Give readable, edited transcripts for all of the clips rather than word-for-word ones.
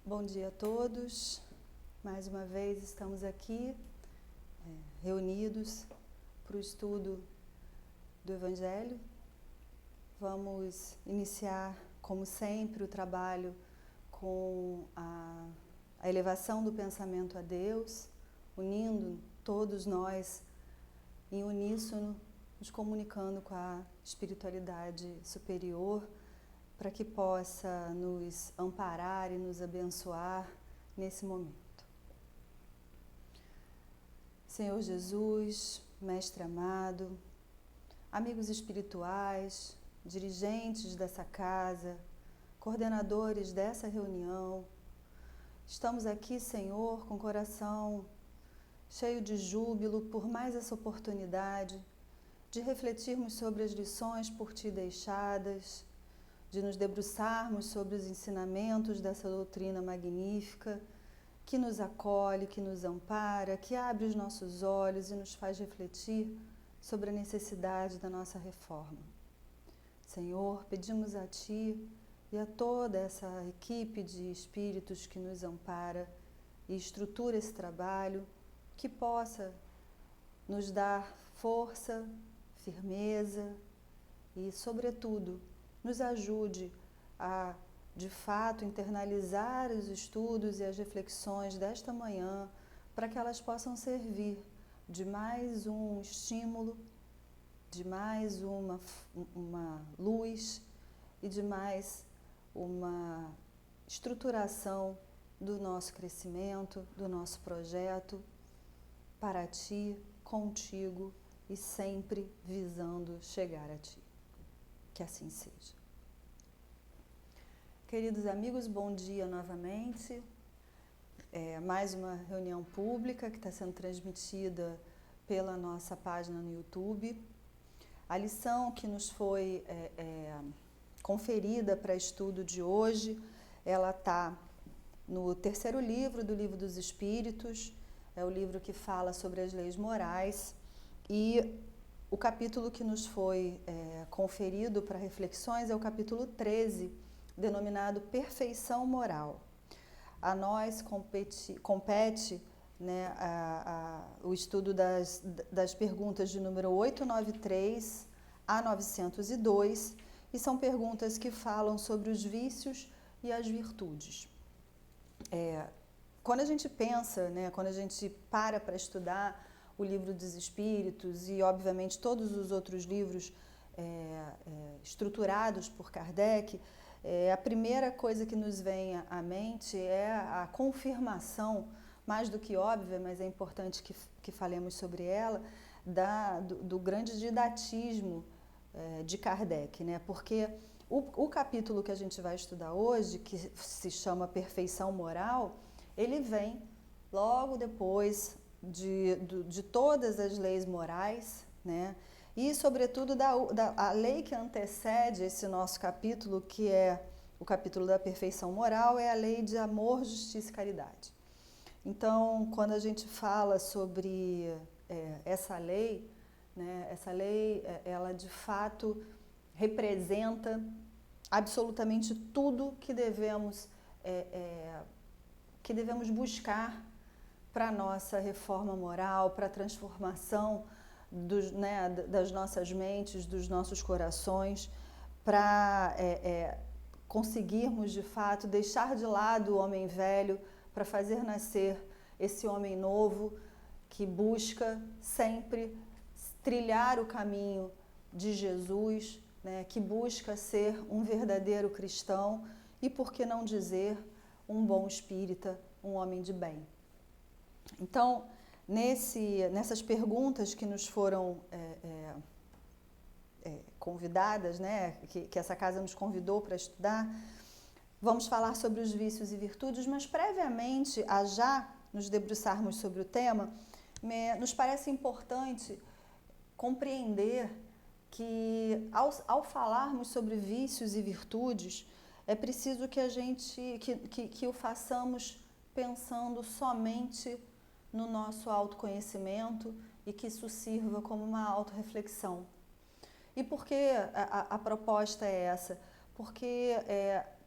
Bom dia a todos. Mais uma vez estamos aqui reunidos para o estudo do Evangelho. Vamos iniciar, como sempre, o trabalho com a elevação do pensamento a Deus, unindo todos nós em uníssono, nos comunicando com a espiritualidade superior, para que possa nos amparar e nos abençoar nesse momento. Senhor Jesus, Mestre amado, amigos espirituais, dirigentes dessa casa, coordenadores dessa reunião, estamos aqui, Senhor, com o coração cheio de júbilo por mais essa oportunidade de refletirmos sobre as lições por Ti deixadas, de nos debruçarmos sobre os ensinamentos dessa doutrina magnífica que nos acolhe, que nos ampara, que abre os nossos olhos e nos faz refletir sobre a necessidade da nossa reforma. Senhor, pedimos a Ti e a toda essa equipe de espíritos que nos ampara e estrutura esse trabalho, que possa nos dar força, firmeza e, sobretudo, nos ajude a, de fato, internalizar os estudos e as reflexões desta manhã para que elas possam servir de mais um estímulo, de mais uma luz e de mais uma estruturação do nosso crescimento, do nosso projeto, para Ti, contigo e sempre visando chegar a Ti. Que assim seja. Queridos amigos, bom dia novamente. Mais uma reunião pública que está sendo transmitida pela nossa página no YouTube. A lição que nos foi conferida para estudo de hoje, ela está no terceiro livro do Livro dos Espíritos, é o livro que fala sobre as leis morais, e o capítulo que nos foi conferido para reflexões é o capítulo 13, denominado Perfeição Moral. A nós compete né, o estudo das perguntas de número 893 a 902, e são perguntas que falam sobre os vícios e as virtudes. Quando a gente pensa, né, quando a gente para estudar o Livro dos Espíritos e, obviamente, todos os outros livros estruturados por Kardec, a primeira coisa que nos vem à mente é a confirmação, mais do que óbvia, mas é importante que falemos sobre ela, do grande didatismo de Kardec, né? Porque o capítulo que a gente vai estudar hoje, que se chama Perfeição Moral, ele vem logo depois de todas as leis morais, né? E, sobretudo, a lei que antecede esse nosso capítulo, que é o capítulo da perfeição moral, é a lei de amor, justiça e caridade. Então, quando a gente fala sobre essa lei, né, essa lei, ela de fato representa absolutamente tudo que devemos buscar para a nossa reforma moral, para a transformação das nossas mentes, dos nossos corações, para conseguirmos, de fato, deixar de lado o homem velho para fazer nascer esse homem novo que busca sempre trilhar o caminho de Jesus, né, que busca ser um verdadeiro cristão e, por que não dizer, um bom espírita, um homem de bem. Então, nessas perguntas que nos foram convidadas, né, que essa casa nos convidou para estudar, vamos falar sobre os vícios e virtudes, mas previamente a já nos debruçarmos sobre o tema, nos parece importante compreender que ao falarmos sobre vícios e virtudes, é preciso que a gente que o façamos pensando somente no nosso autoconhecimento e que isso sirva como uma autorreflexão. E por que a proposta é essa? Porque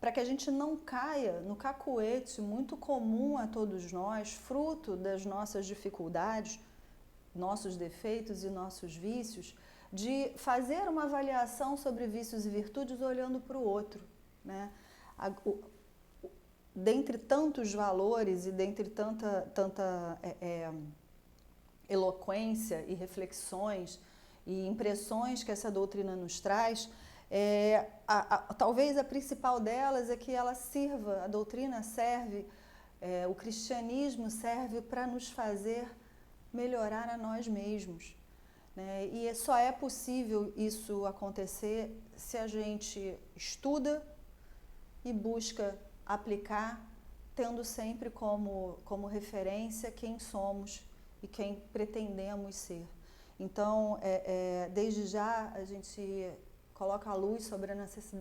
para que a gente não caia no cacuete muito comum a todos nós, fruto das nossas dificuldades, nossos defeitos e nossos vícios, de fazer uma avaliação sobre vícios e virtudes olhando para o outro, né? Dentre tantos valores e dentre tanta eloquência e reflexões e impressões que essa doutrina nos traz, talvez a principal delas é que ela sirva, a doutrina serve, o cristianismo serve para nos fazer melhorar a nós mesmos, né? E só é possível isso acontecer se a gente estuda e busca aplicar, tendo sempre como referência quem somos e quem pretendemos ser. Então, desde já, a gente coloca a luz sobre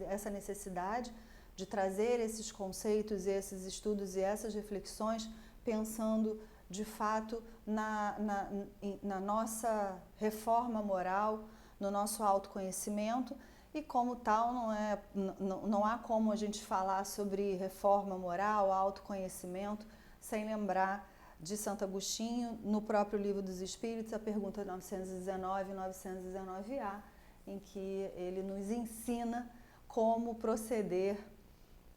essa necessidade de trazer esses conceitos, esses estudos e essas reflexões, pensando, de fato, na nossa reforma moral, no nosso autoconhecimento, e como tal, não há como a gente falar sobre reforma moral, autoconhecimento, sem lembrar de Santo Agostinho, no próprio Livro dos Espíritos, a pergunta 919 e 919A, em que ele nos ensina como proceder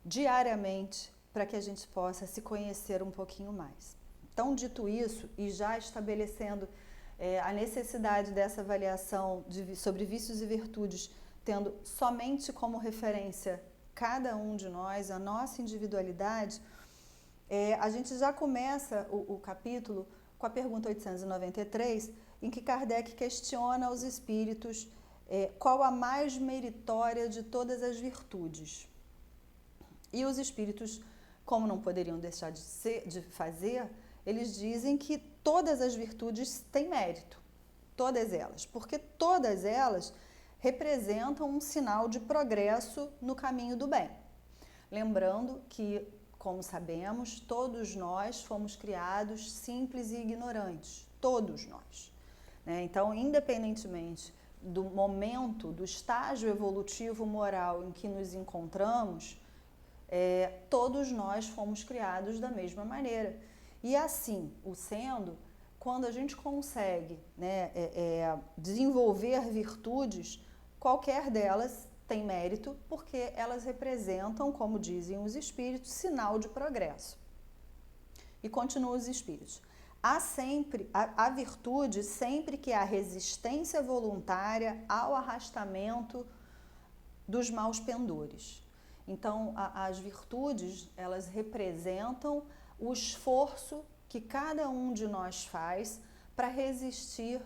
diariamente para que a gente possa se conhecer um pouquinho mais. Então, dito isso, e já estabelecendo a necessidade dessa avaliação sobre vícios e virtudes, tendo somente como referência cada um de nós, a nossa individualidade, a gente já começa o capítulo com a pergunta 893, em que Kardec questiona aos espíritos qual a mais meritória de todas as virtudes. E os espíritos, como não poderiam deixar de fazer, eles dizem que todas as virtudes têm mérito, todas elas, porque todas elas representam um sinal de progresso no caminho do bem. Lembrando que, como sabemos, todos nós fomos criados simples e ignorantes, todos nós, né? Então, independentemente do momento, do estágio evolutivo moral em que nos encontramos, todos nós fomos criados da mesma maneira. E assim, o sendo, quando a gente consegue, né, desenvolver virtudes, qualquer delas tem mérito, porque elas representam, como dizem os espíritos, sinal de progresso. E continuam os espíritos. A virtude sempre que há resistência voluntária ao arrastamento dos maus pendores. Então, as virtudes, elas representam o esforço que cada um de nós faz para resistir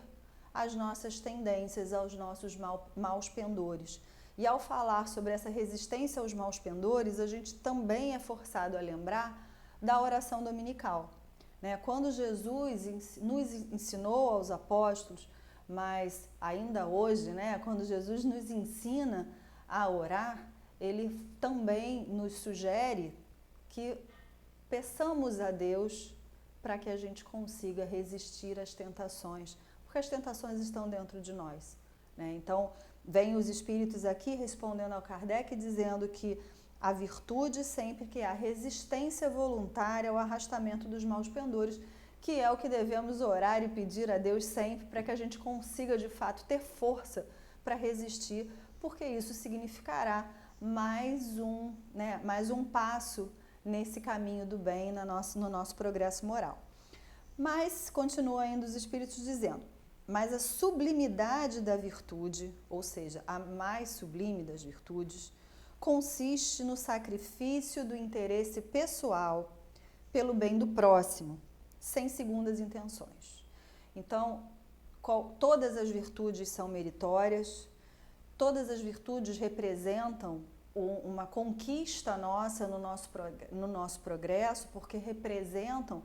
às nossas tendências, aos nossos maus pendores. E ao falar sobre essa resistência aos maus pendores, a gente também é forçado a lembrar da oração dominical, né? Quando Jesus nos ensinou aos apóstolos, mas ainda hoje, né, quando Jesus nos ensina a orar, ele também nos sugere que peçamos a Deus para que a gente consiga resistir às tentações, porque as tentações estão dentro de nós, né? Então, vêm os espíritos aqui respondendo ao Kardec, dizendo que a virtude sempre que há resistência voluntária ao arrastamento dos maus pendores, que é o que devemos orar e pedir a Deus sempre para que a gente consiga, de fato, ter força para resistir, porque isso significará mais um passo nesse caminho do bem, no nosso progresso moral. Mas, continua ainda os espíritos dizendo, mas a sublimidade da virtude, ou seja, a mais sublime das virtudes, consiste no sacrifício do interesse pessoal pelo bem do próximo, sem segundas intenções. Então, todas as virtudes são meritórias, todas as virtudes representam uma conquista nossa no nosso progresso, porque representam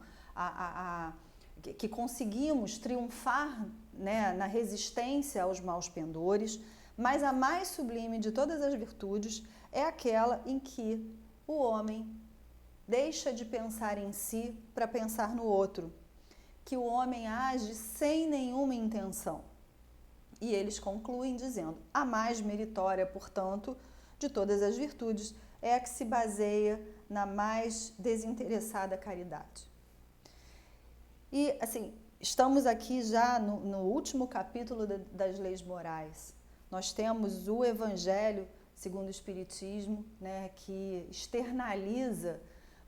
que conseguimos triunfar, né, na resistência aos maus pendores, mas a mais sublime de todas as virtudes é aquela em que o homem deixa de pensar em si para pensar no outro, que o homem age sem nenhuma intenção. E eles concluem dizendo, a mais meritória, portanto, de todas as virtudes é a que se baseia na mais desinteressada caridade. E, assim, estamos aqui já no último capítulo das leis morais. Nós temos o Evangelho segundo o Espiritismo, né, que externaliza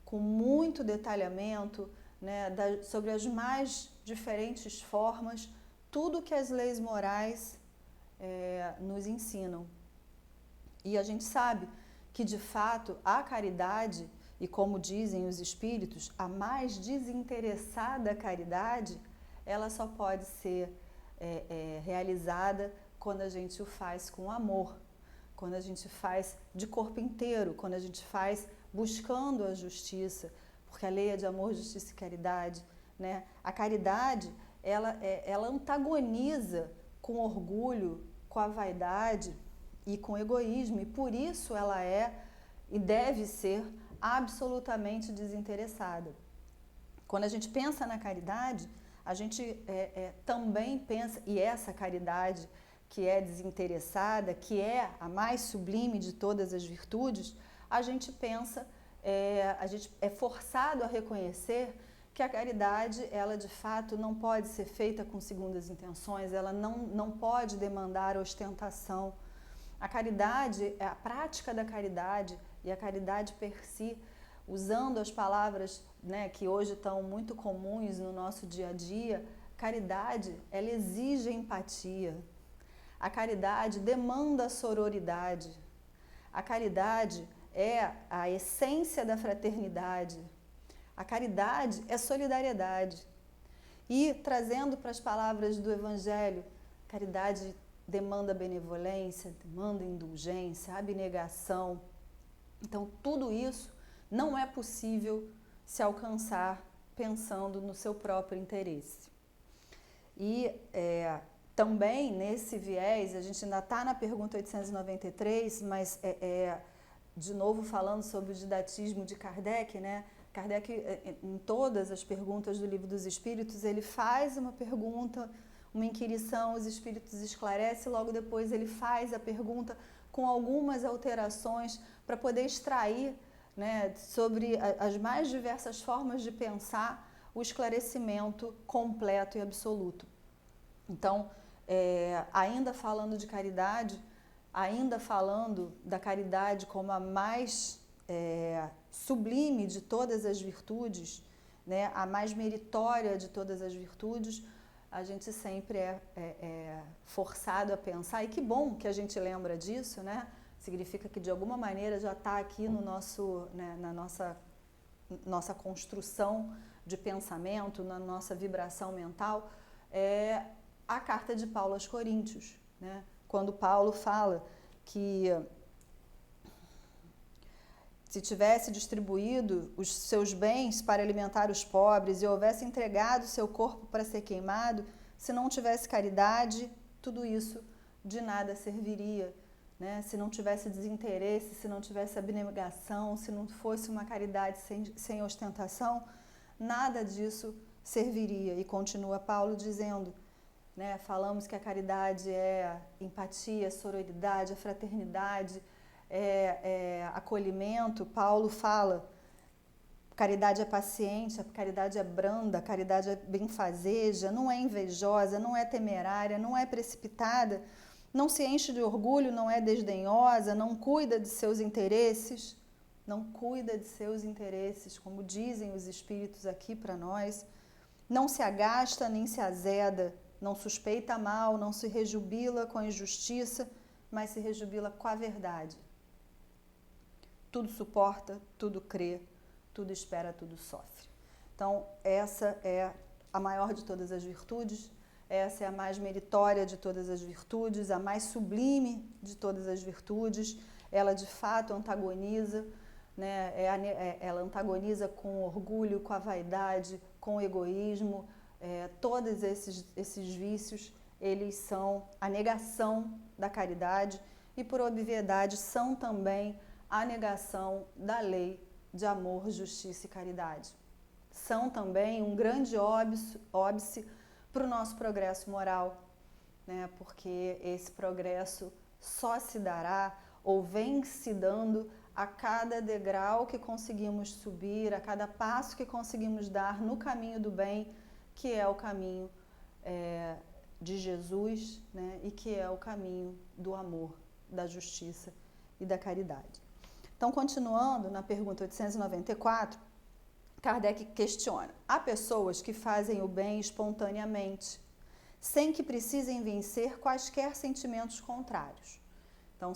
com muito detalhamento, né, sobre as mais diferentes formas tudo que as leis morais nos ensinam. E a gente sabe que, de fato, a caridade, e como dizem os espíritos, a mais desinteressada caridade, ela só pode ser realizada quando a gente o faz com amor, quando a gente faz de corpo inteiro, quando a gente faz buscando a justiça, porque a lei é de amor, justiça e caridade, né? A caridade, ela antagoniza com orgulho, com a vaidade e com o egoísmo, e por isso ela é e deve ser absolutamente desinteressada. Quando a gente pensa na caridade, a gente também pensa, e essa caridade que é desinteressada, que é a mais sublime de todas as virtudes, a gente pensa, a gente é forçado a reconhecer que a caridade, ela de fato não pode ser feita com segundas intenções, ela não pode demandar ostentação. A caridade, a prática da caridade e a caridade per si, usando as palavras, né, que hoje estão muito comuns no nosso dia a dia, caridade, ela exige empatia. A caridade demanda sororidade. A caridade é a essência da fraternidade. A caridade é solidariedade. E, trazendo para as palavras do Evangelho, caridade demanda benevolência, demanda indulgência, abnegação. Então, tudo isso não é possível se alcançar pensando no seu próprio interesse. E também nesse viés, a gente ainda está na pergunta 893, mas de novo falando sobre o didatismo de Kardec, né? Kardec, em todas as perguntas do Livro dos Espíritos, ele faz uma pergunta, uma inquirição, os Espíritos esclarecem, logo depois ele faz a pergunta com algumas alterações para poder extrair, né, sobre as mais diversas formas de pensar o esclarecimento completo e absoluto. Então, ainda falando de caridade, ainda falando da caridade como a mais sublime de todas as virtudes, né, a mais meritória de todas as virtudes, a gente sempre é forçado a pensar, e que bom que a gente lembra disso, né? Significa que de alguma maneira já está aqui no nosso, né, na nossa construção de pensamento, na nossa vibração mental, a carta de Paulo aos Coríntios, né? Quando Paulo fala que se tivesse distribuído os seus bens para alimentar os pobres e houvesse entregado seu corpo para ser queimado, se não tivesse caridade, tudo isso de nada serviria, né? Se não tivesse desinteresse, se não tivesse abnegação, se não fosse uma caridade sem ostentação, nada disso serviria. E continua Paulo dizendo, né, falamos que a caridade é empatia, sororidade, a fraternidade, acolhimento. Paulo fala, caridade é paciente, a caridade é branda, a caridade é benfazeja, não é invejosa, não é temerária, não é precipitada, não se enche de orgulho, não é desdenhosa, não cuida de seus interesses, como dizem os Espíritos aqui para nós, não se agasta nem se azeda, não suspeita mal, não se rejubila com a injustiça, mas se rejubila com a verdade. Tudo suporta, tudo crê, tudo espera, tudo sofre. Então, essa é a maior de todas as virtudes, essa é a mais meritória de todas as virtudes, a mais sublime de todas as virtudes. Ela, de fato, antagoniza, né? Ela antagoniza com o orgulho, com a vaidade, com o egoísmo. Todos esses vícios, eles são a negação da caridade e, por obviedade, são também a negação da lei de amor, justiça e caridade. São também um grande óbice para o nosso progresso moral, né? Porque esse progresso só se dará ou vem se dando a cada degrau que conseguimos subir, a cada passo que conseguimos dar no caminho do bem, que é o caminho de Jesus, né? E que é o caminho do amor, da justiça e da caridade. Então, continuando na pergunta 894, Kardec questiona: há pessoas que fazem o bem espontaneamente, sem que precisem vencer quaisquer sentimentos contrários. Então,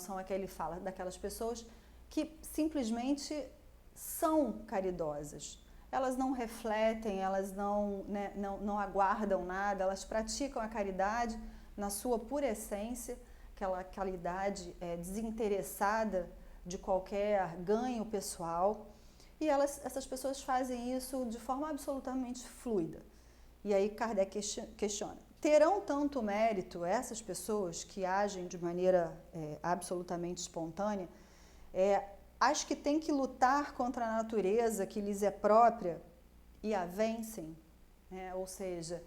fala daquelas pessoas que simplesmente são caridosas. Elas não refletem, elas não aguardam nada, elas praticam a caridade na sua pura essência, aquela caridade desinteressada de qualquer ganho pessoal. E essas pessoas fazem isso de forma absolutamente fluida. E aí Kardec questiona: terão tanto mérito essas pessoas que agem de maneira absolutamente espontânea, as que têm que lutar contra a natureza que lhes é própria e a vencem? Ou seja,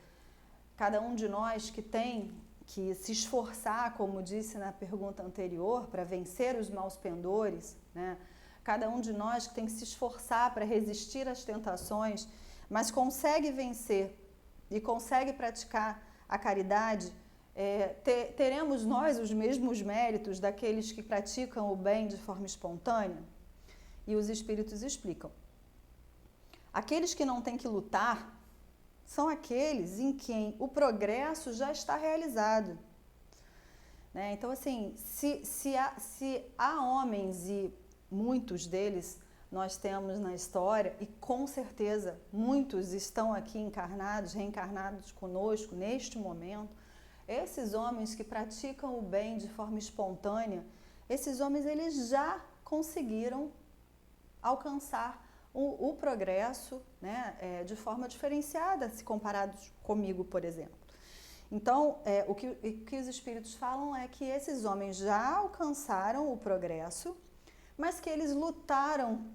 cada um de nós que tem que se esforçar, como disse na pergunta anterior, para vencer os maus pendores, né? Cada um de nós que tem que se esforçar para resistir às tentações, mas consegue vencer e consegue praticar a caridade, teremos nós os mesmos méritos daqueles que praticam o bem de forma espontânea? E os espíritos explicam: aqueles que não têm que lutar são aqueles em quem o progresso já está realizado. Né? Então, assim, se há homens, e muitos deles nós temos na história, e com certeza muitos estão aqui encarnados, reencarnados conosco neste momento, esses homens que praticam o bem de forma espontânea, esses homens eles já conseguiram alcançar o progresso, né, de forma diferenciada, se comparados comigo, por exemplo. Então, o que os espíritos falam é que esses homens já alcançaram o progresso, mas que eles lutaram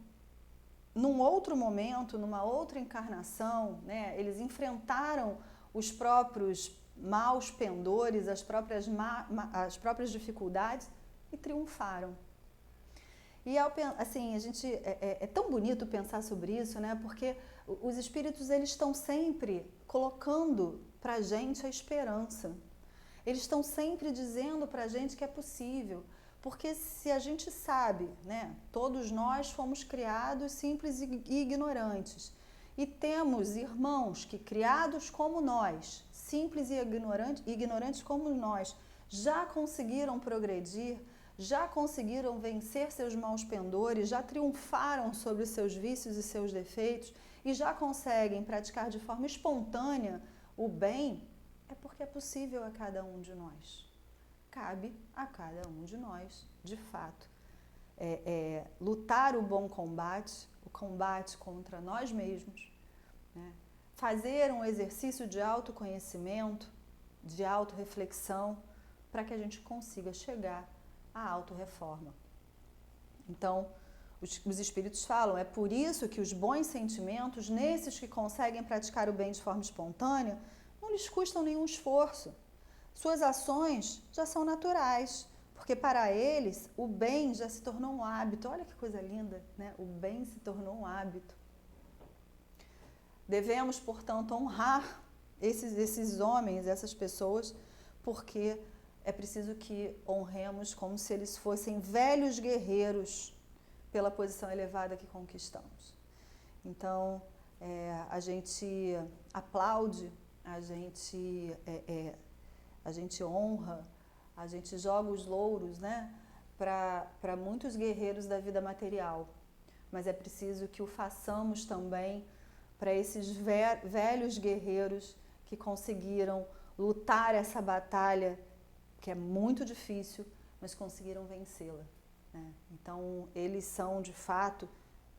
num outro momento, numa outra encarnação, né? Eles enfrentaram os próprios maus pendores, as próprias dificuldades e triunfaram. E assim, é tão bonito pensar sobre isso, né? Porque os espíritos eles estão sempre colocando para a gente a esperança. Eles estão sempre dizendo para a gente que é possível. Porque se a gente sabe, né, todos nós fomos criados simples e ignorantes. E temos irmãos que, criados como nós, simples e ignorantes como nós, já conseguiram progredir, já conseguiram vencer seus maus pendores, já triunfaram sobre os seus vícios e seus defeitos e já conseguem praticar de forma espontânea o bem, é porque é possível a cada um de nós. Cabe a cada um de nós, de fato, lutar o bom combate, o combate contra nós mesmos, né? Fazer um exercício de autoconhecimento, de autorreflexão, para que a gente consiga chegar à autorreforma. Então, os espíritos falam, é por isso que os bons sentimentos, nesses que conseguem praticar o bem de forma espontânea, não lhes custam nenhum esforço. Suas ações já são naturais, porque para eles o bem já se tornou um hábito. Olha que coisa linda, né? O bem se tornou um hábito. Devemos, portanto, honrar esses homens, essas pessoas, porque é preciso que honremos como se eles fossem velhos guerreiros pela posição elevada que conquistamos. Então, a gente aplaude, a gente honra, a gente joga os louros, né, para muitos guerreiros da vida material. Mas é preciso que o façamos também para esses velhos guerreiros que conseguiram lutar essa batalha, que é muito difícil, mas conseguiram vencê-la, né? Então, eles são, de fato,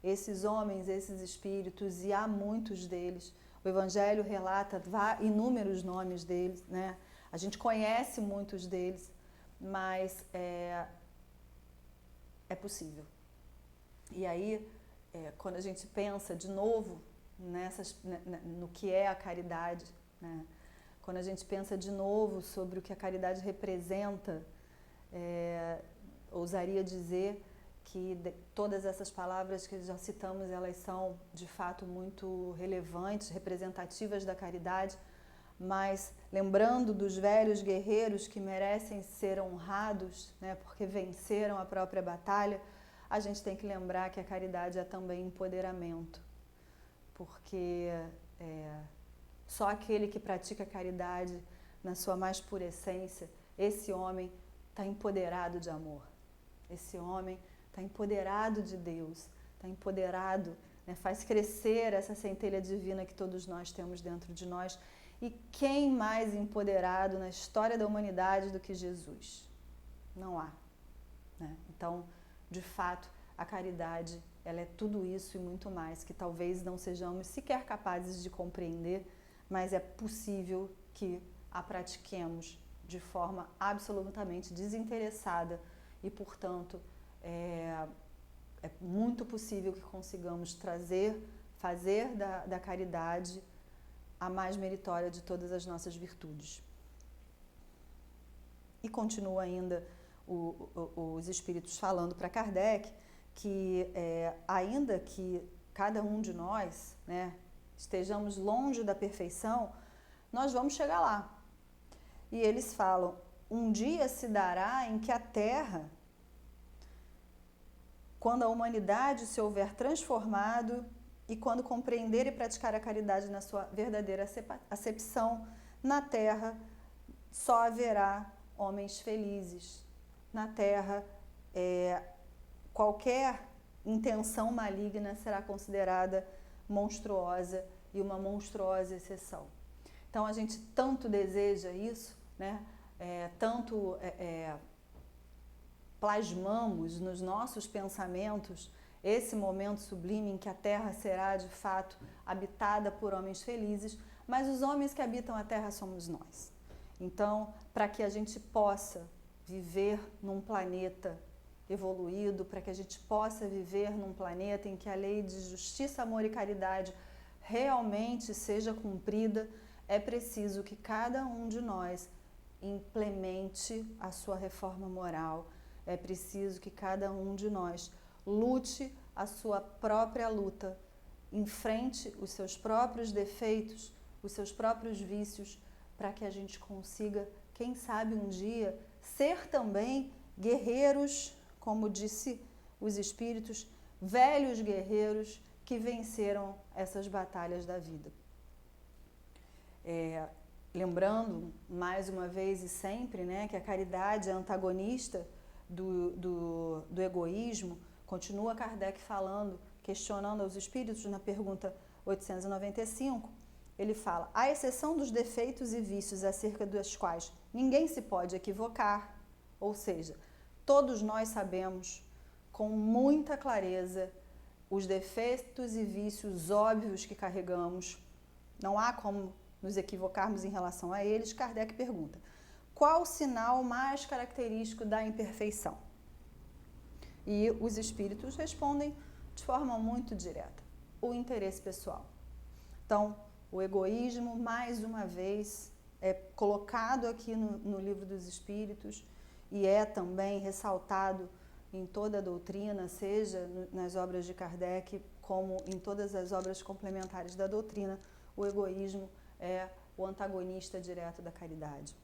esses homens, esses espíritos, e há muitos deles. O Evangelho relata inúmeros nomes deles, né? A gente conhece muitos deles, mas é possível. E aí, quando a gente pensa de novo no que é a caridade, né? Quando a gente pensa de novo sobre o que a caridade representa, ousaria dizer todas essas palavras que já citamos, elas são de fato muito relevantes, representativas da caridade, mas lembrando dos velhos guerreiros que merecem ser honrados, né, porque venceram a própria batalha, a gente tem que lembrar que a caridade é também empoderamento, porque só aquele que pratica a caridade na sua mais pura essência, esse homem está empoderado de amor, esse homem está empoderado de Deus, está empoderado, né, faz crescer essa centelha divina que todos nós temos dentro de nós. E quem mais empoderado na história da humanidade do que Jesus? Não há, né? Então, de fato, a caridade, ela é tudo isso e muito mais, que talvez não sejamos sequer capazes de compreender, mas é possível que a pratiquemos de forma absolutamente desinteressada e, portanto, é muito possível que consigamos fazer da caridade a mais meritória de todas as nossas virtudes. E continua ainda os espíritos falando para Kardec que ainda que cada um de nós, né, estejamos longe da perfeição, nós vamos chegar lá. E eles falam, um dia se dará em que a Terra, quando a humanidade se houver transformado e quando compreender e praticar a caridade na sua verdadeira acepção, na Terra só haverá homens felizes. Na Terra, qualquer intenção maligna será considerada monstruosa e uma monstruosa exceção. Então, a gente tanto deseja isso, né? Tanto plasmamos nos nossos pensamentos esse momento sublime em que a Terra será, de fato, habitada por homens felizes, mas os homens que habitam a Terra somos nós. Então, para que a gente possa viver num planeta evoluído, para que a gente possa viver num planeta em que a lei de justiça, amor e caridade realmente seja cumprida, é preciso que cada um de nós implemente a sua reforma moral. É preciso que cada um de nós lute a sua própria luta, enfrente os seus próprios defeitos, os seus próprios vícios, para que a gente consiga, quem sabe um dia, ser também guerreiros, como disse os espíritos, velhos guerreiros que venceram essas batalhas da vida. Lembrando, mais uma vez e sempre, né, que a caridade é antagonista do egoísmo, continua Kardec falando, questionando aos espíritos na pergunta 895, ele fala, à exceção dos defeitos e vícios acerca dos quais ninguém se pode equivocar, ou seja, todos nós sabemos com muita clareza os defeitos e vícios óbvios que carregamos, não há como nos equivocarmos em relação a eles. Kardec pergunta, qual o sinal mais característico da imperfeição? E os espíritos respondem de forma muito direta, o interesse pessoal. Então, o egoísmo, mais uma vez, é colocado aqui no Livro dos Espíritos e é também ressaltado em toda a doutrina, seja nas obras de Kardec, como em todas as obras complementares da doutrina, o egoísmo é o antagonista direto da caridade.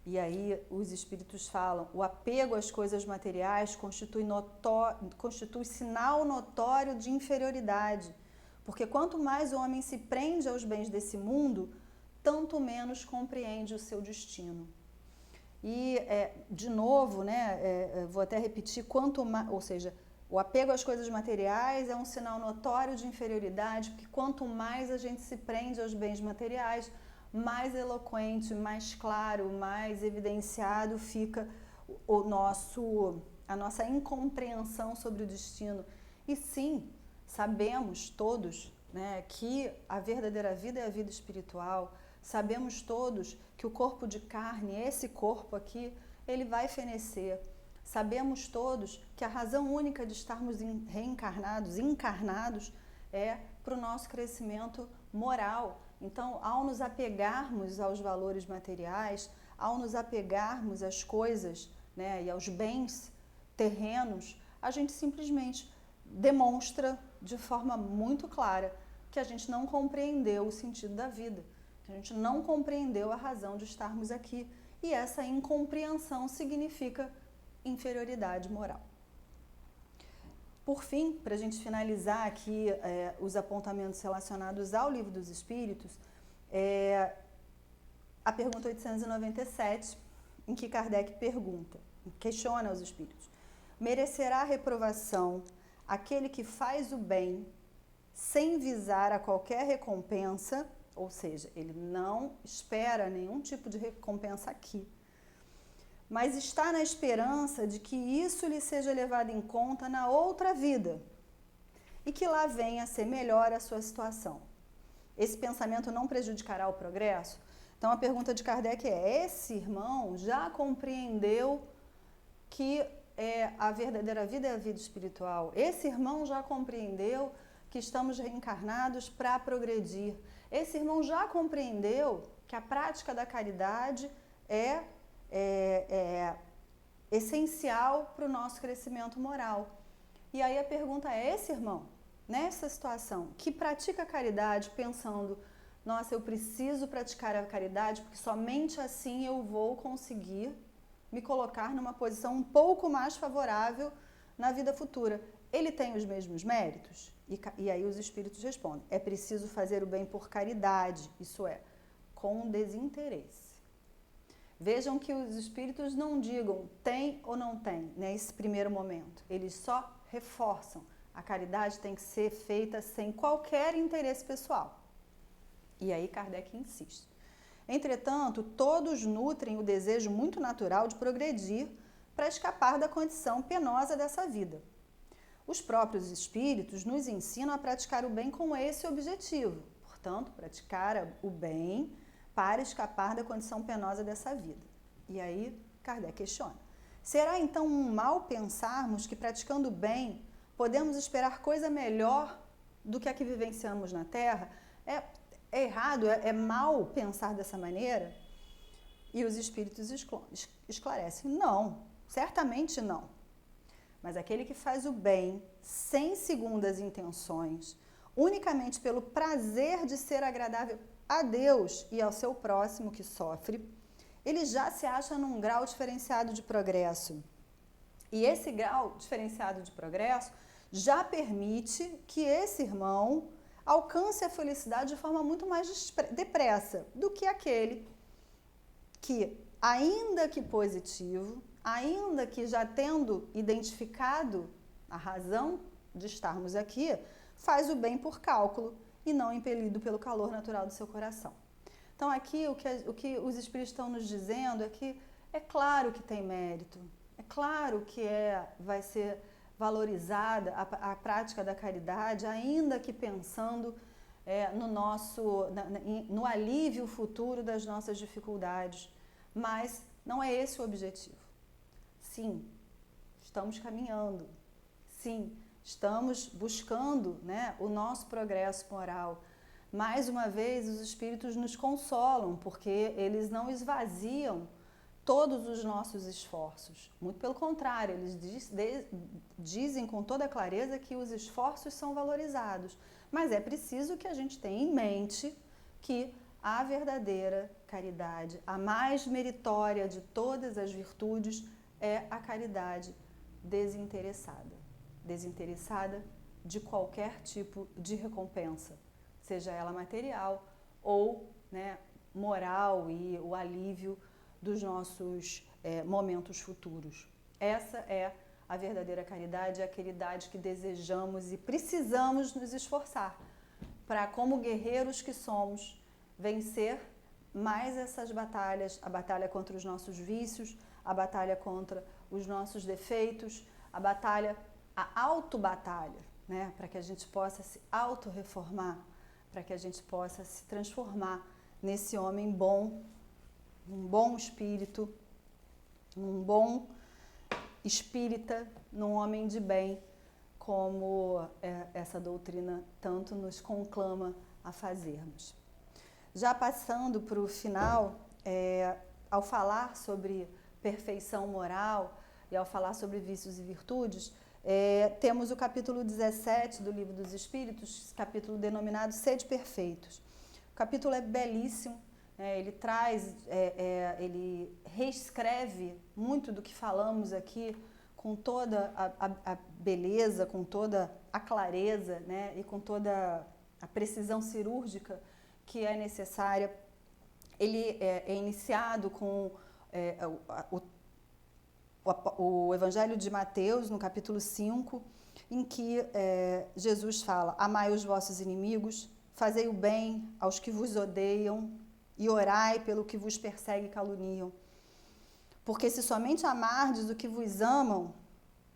E aí os espíritos falam, o apego às coisas materiais constitui sinal notório de inferioridade, porque quanto mais o homem se prende aos bens desse mundo, tanto menos compreende o seu destino. E, de novo, né, vou até repetir, ou seja, o apego às coisas materiais é um sinal notório de inferioridade, porque quanto mais a gente se prende aos bens materiais, mais eloquente, mais claro, mais evidenciado fica a nossa incompreensão sobre o destino. E sim, sabemos todos, né, que a verdadeira vida é a vida espiritual, sabemos todos que o corpo de carne, esse corpo aqui, ele vai fenecer. Sabemos todos que a razão única de estarmos encarnados, é para o nosso crescimento moral. Então, ao nos apegarmos aos valores materiais, ao nos apegarmos às coisas, né, e aos bens terrenos, a gente simplesmente demonstra de forma muito clara que a gente não compreendeu o sentido da vida, que a gente não compreendeu a razão de estarmos aqui. E essa incompreensão significa inferioridade moral. Por fim, para a gente finalizar aqui os apontamentos relacionados ao Livro dos Espíritos, a pergunta 897, em que Kardec questiona os espíritos: merecerá reprovação aquele que faz o bem sem visar a qualquer recompensa, ou seja, ele não espera nenhum tipo de recompensa aqui, mas está na esperança de que isso lhe seja levado em conta na outra vida e que lá venha a ser melhor a sua situação. Esse pensamento não prejudicará o progresso? Então a pergunta de Kardec é: esse irmão já compreendeu que a verdadeira vida é a vida espiritual? Esse irmão já compreendeu que estamos reencarnados para progredir? Esse irmão já compreendeu que a prática da caridade é essencial para o nosso crescimento moral? E aí a pergunta é: esse irmão, nessa situação, que pratica a caridade pensando, nossa, eu preciso praticar a caridade porque somente assim eu vou conseguir me colocar numa posição um pouco mais favorável na vida futura, ele tem os mesmos méritos? E aí os espíritos respondem: é preciso fazer o bem por caridade, isso é, com desinteresse. Vejam que os espíritos não digam tem ou não tem nesse primeiro momento, eles só reforçam: a caridade tem que ser feita sem qualquer interesse pessoal. E aí Kardec insiste: entretanto, todos nutrem o desejo muito natural de progredir para escapar da condição penosa dessa vida. Os próprios espíritos nos ensinam a praticar o bem com esse objetivo, portanto, praticar o bem para escapar da condição penosa dessa vida. E aí Kardec questiona: será então um mal pensarmos que praticando o bem podemos esperar coisa melhor do que a que vivenciamos na Terra? É errado, é mal pensar dessa maneira? E os espíritos esclarecem: não, certamente não. Mas aquele que faz o bem sem segundas intenções, unicamente pelo prazer de ser agradável a Deus e ao seu próximo que sofre, ele já se acha num grau diferenciado de progresso. E esse grau diferenciado de progresso já permite que esse irmão alcance a felicidade de forma muito mais depressa do que aquele que, ainda que positivo, ainda que já tendo identificado a razão de estarmos aqui, faz o bem por cálculo e não impelido pelo calor natural do seu coração. Então aqui o que os espíritos estão nos dizendo é que é claro que tem mérito, é claro que vai ser valorizada a prática da caridade, ainda que pensando no alívio futuro das nossas dificuldades, mas não é esse o objetivo. Sim, estamos caminhando, sim, estamos buscando, o nosso progresso moral. Mais uma vez, os espíritos nos consolam, porque eles não esvaziam todos os nossos esforços. Muito pelo contrário, eles dizem com toda clareza que os esforços são valorizados. Mas é preciso que a gente tenha em mente que a verdadeira caridade, a mais meritória de todas as virtudes, é a caridade desinteressada. Desinteressada de qualquer tipo de recompensa, seja ela material ou moral e o alívio dos nossos momentos futuros. Essa é a verdadeira caridade, a caridade que desejamos e precisamos nos esforçar para, como guerreiros que somos, vencer mais essas batalhas, a batalha contra os nossos vícios, a batalha contra os nossos defeitos, a autobatalha, para que a gente possa se autorreformar, para que a gente possa se transformar nesse homem bom, um bom espírito, um bom espírita, num homem de bem, como essa doutrina tanto nos conclama a fazermos. Já passando para o final, ao falar sobre perfeição moral, e ao falar sobre vícios e virtudes, temos o capítulo 17 do Livro dos Espíritos, capítulo denominado Sede Perfeitos. O capítulo é belíssimo, ele traz, ele reescreve muito do que falamos aqui com toda a beleza, com toda a clareza, né, e com toda a precisão cirúrgica que é necessária. Ele é iniciado com o Evangelho de Mateus, no capítulo 5, em que Jesus fala: amai os vossos inimigos, fazei o bem aos que vos odeiam e orai pelo que vos persegue e caluniam. Porque se somente amardes o que vos amam,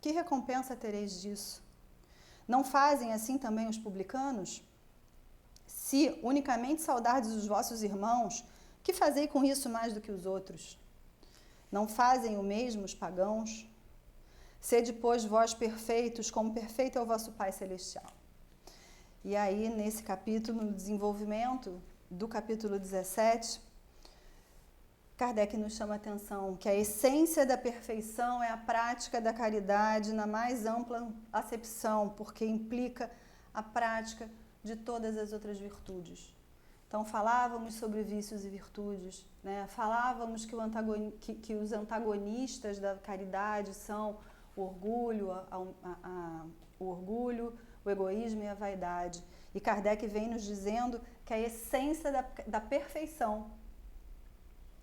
que recompensa tereis disso? Não fazem assim também os publicanos? Se unicamente saudardes os vossos irmãos, que fazei com isso mais do que os outros? Não fazem o mesmo os pagãos? Sede, pois, vós perfeitos, como perfeito é o vosso Pai Celestial. E aí, nesse capítulo, no desenvolvimento do capítulo 17, Kardec nos chama a atenção que a essência da perfeição é a prática da caridade na mais ampla acepção, porque implica a prática de todas as outras virtudes. Então, falávamos sobre vícios e virtudes, né? Falávamos que os antagonistas da caridade são o orgulho, o egoísmo e a vaidade. E Kardec vem nos dizendo que a essência da perfeição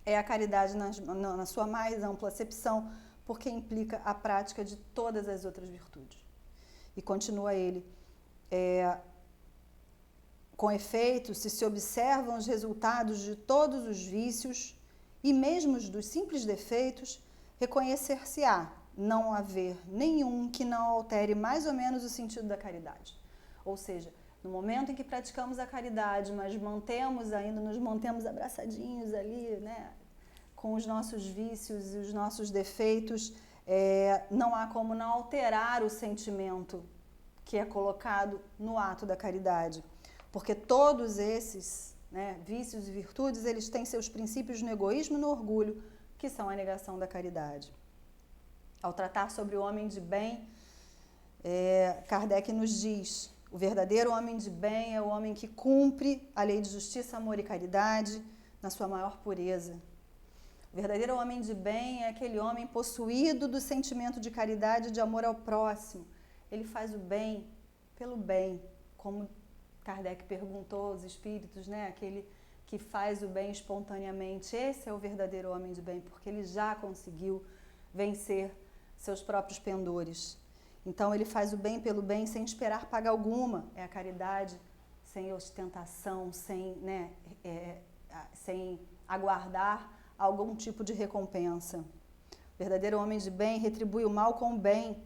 é a caridade na sua mais ampla acepção, porque implica a prática de todas as outras virtudes. E continua ele: com efeito, se observam os resultados de todos os vícios e mesmo dos simples defeitos, reconhecer-se-á não haver nenhum que não altere mais ou menos o sentido da caridade. Ou seja, no momento em que praticamos a caridade, mas nos mantemos abraçadinhos ali, né, com os nossos vícios e os nossos defeitos, não há como não alterar o sentimento que é colocado no ato da caridade. Porque todos esses, né, vícios e virtudes, eles têm seus princípios no egoísmo e no orgulho, que são a negação da caridade. Ao tratar sobre o homem de bem, Kardec nos diz: o verdadeiro homem de bem é o homem que cumpre a lei de justiça, amor e caridade na sua maior pureza. O verdadeiro homem de bem é aquele homem possuído do sentimento de caridade e de amor ao próximo. Ele faz o bem pelo bem, como Kardec perguntou aos espíritos, né? Aquele que faz o bem espontaneamente. Esse é o verdadeiro homem de bem, porque ele já conseguiu vencer seus próprios pendores. Então, ele faz o bem pelo bem sem esperar paga alguma. É a caridade sem ostentação, sem aguardar algum tipo de recompensa. O verdadeiro homem de bem retribui o mal com o bem.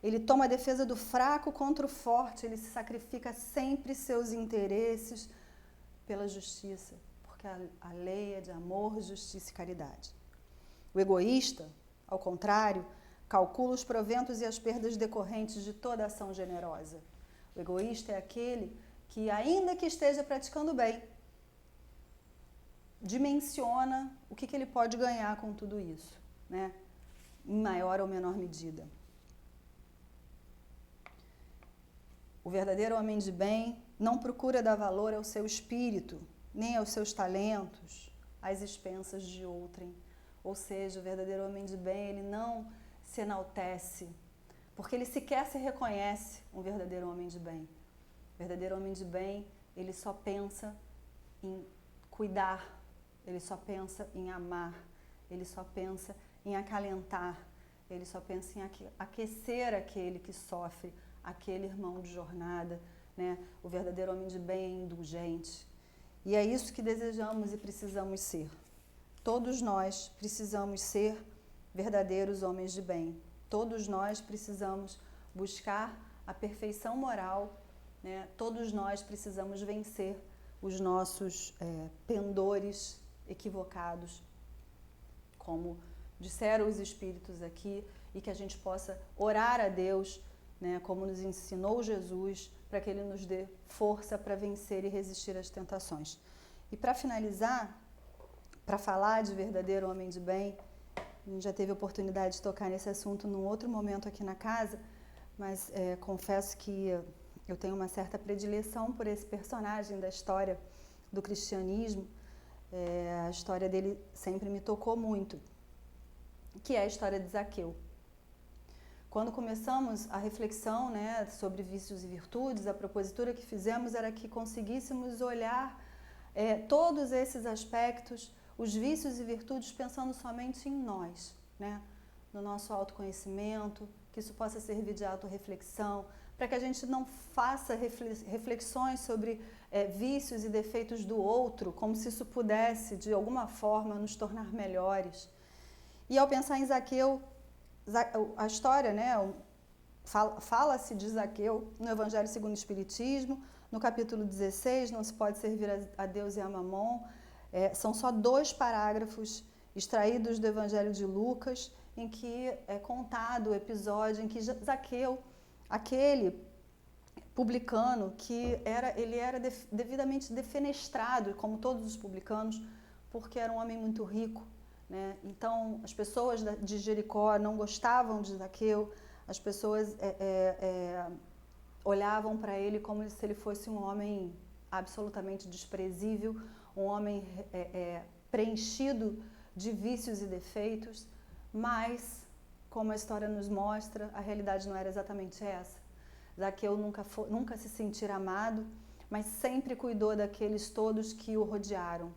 Ele toma a defesa do fraco contra o forte, ele se sacrifica sempre seus interesses pela justiça, porque a lei é de amor, justiça e caridade. O egoísta, ao contrário, calcula os proventos e as perdas decorrentes de toda ação generosa. O egoísta é aquele que, ainda que esteja praticando bem, dimensiona o que ele pode ganhar com tudo isso, né? Em maior ou menor medida. O verdadeiro homem de bem não procura dar valor ao seu espírito, nem aos seus talentos, às expensas de outrem. Ou seja, o verdadeiro homem de bem, ele não se enaltece, porque ele sequer se reconhece um verdadeiro homem de bem. O verdadeiro homem de bem, ele só pensa em cuidar, ele só pensa em amar, ele só pensa em acalentar, ele só pensa em aquecer aquele que sofre, aquele irmão de jornada, né? O verdadeiro homem de bem é indulgente. E é isso que desejamos e precisamos ser. Todos nós precisamos ser verdadeiros homens de bem. Todos nós precisamos buscar a perfeição moral, né? Todos nós precisamos vencer os nossos pendores equivocados, como disseram os espíritos aqui, e que a gente possa orar a Deus, né, como nos ensinou Jesus, para que Ele nos dê força para vencer e resistir às tentações. E para finalizar, para falar de verdadeiro homem de bem, a gente já teve a oportunidade de tocar nesse assunto num outro momento aqui na casa, mas confesso que eu tenho uma certa predileção por esse personagem da história do cristianismo. A história dele sempre me tocou muito, que é a história de Zaqueu. Quando começamos a reflexão, né, sobre vícios e virtudes, a propositura que fizemos era que conseguíssemos olhar todos esses aspectos, os vícios e virtudes, pensando somente em nós, né, no nosso autoconhecimento, que isso possa servir de autorreflexão, para que a gente não faça reflexões sobre vícios e defeitos do outro, como se isso pudesse, de alguma forma, nos tornar melhores. E ao pensar em Zaqueu, a história, né, fala-se de Zaqueu no Evangelho segundo o Espiritismo, no capítulo 16, não se pode servir a Deus e a Mamon. São só 2 parágrafos extraídos do Evangelho de Lucas, em que é contado o episódio em que Zaqueu, aquele publicano que ele era devidamente defenestrado, como todos os publicanos, porque era um homem muito rico, né? Então, as pessoas de Jericó não gostavam de Zaqueu, as pessoas olhavam para ele como se ele fosse um homem absolutamente desprezível, um homem preenchido de vícios e defeitos, mas, como a história nos mostra, a realidade não era exatamente essa. Zaqueu nunca se sentia amado, mas sempre cuidou daqueles todos que o rodearam.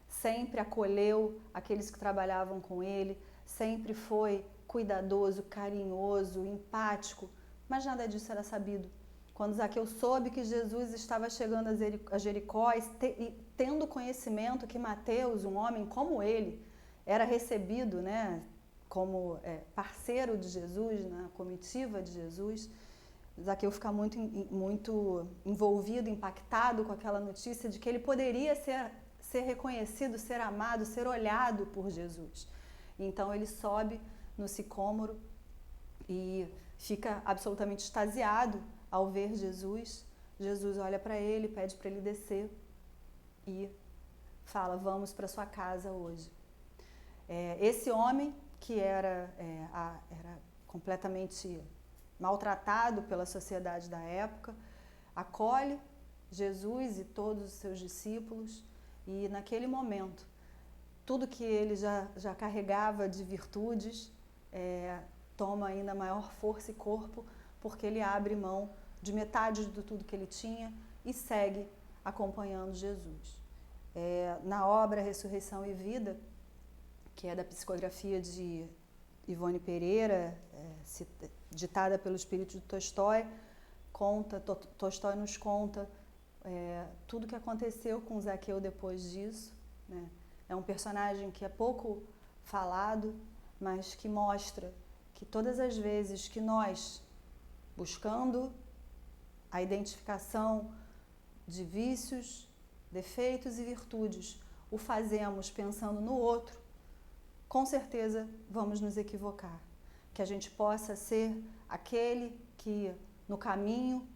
Sempre acolheu aqueles que trabalhavam com ele, sempre foi cuidadoso, carinhoso, empático, mas nada disso era sabido. Quando Zaqueu soube que Jesus estava chegando a Jericó e tendo conhecimento que Mateus, um homem como ele, era recebido, né, como parceiro de Jesus, na comitiva de Jesus, Zaqueu fica muito envolvido, impactado com aquela notícia de que ele poderia ser reconhecido, ser amado, ser olhado por Jesus. Então ele sobe no sicômoro e fica absolutamente extasiado ao ver Jesus. Jesus olha para ele, pede para ele descer e fala: vamos para sua casa hoje. Esse homem, que era completamente maltratado pela sociedade da época, acolhe Jesus e todos os seus discípulos, e naquele momento, tudo que ele já carregava de virtudes toma ainda maior força e corpo, porque ele abre mão de metade de tudo que ele tinha e segue acompanhando Jesus. Na obra Ressurreição e Vida, que é da psicografia de Ivone Pereira, ditada pelo espírito de Tolstói, Tolstói nos conta tudo o que aconteceu com Zaqueu depois disso, né? É um personagem que é pouco falado, mas que mostra que todas as vezes que nós, buscando a identificação de vícios, defeitos e virtudes, o fazemos pensando no outro, com certeza vamos nos equivocar. Que a gente possa ser aquele que no caminho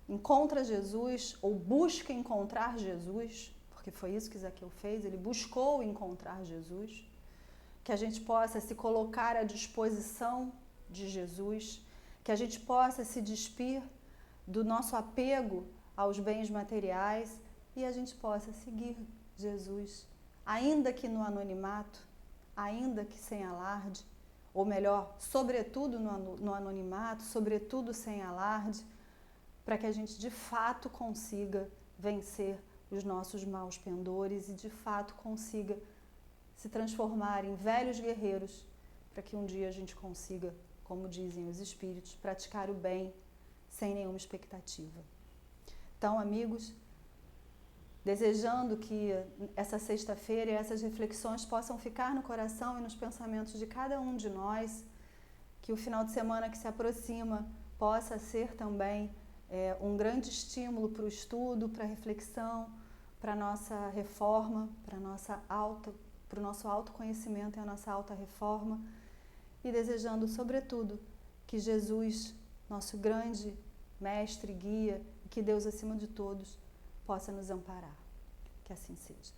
encontra Jesus ou busca encontrar Jesus, porque foi isso que Zaqueu fez, ele buscou encontrar Jesus. Que a gente possa se colocar à disposição de Jesus, que a gente possa se despir do nosso apego aos bens materiais e a gente possa seguir Jesus, ainda que no anonimato, ainda que sem alarde, ou melhor, sobretudo no anonimato, sobretudo sem alarde, para que a gente de fato consiga vencer os nossos maus pendores e de fato consiga se transformar em velhos guerreiros, para que um dia a gente consiga, como dizem os espíritos, praticar o bem sem nenhuma expectativa. Então, amigos, desejando que essa sexta-feira e essas reflexões possam ficar no coração e nos pensamentos de cada um de nós, que o final de semana que se aproxima possa ser também um grande estímulo para o estudo, para a reflexão, para a nossa reforma, para o nosso autoconhecimento e a nossa auto-reforma, e desejando, sobretudo, que Jesus, nosso grande mestre, guia, e que Deus, acima de todos, possa nos amparar. Que assim seja.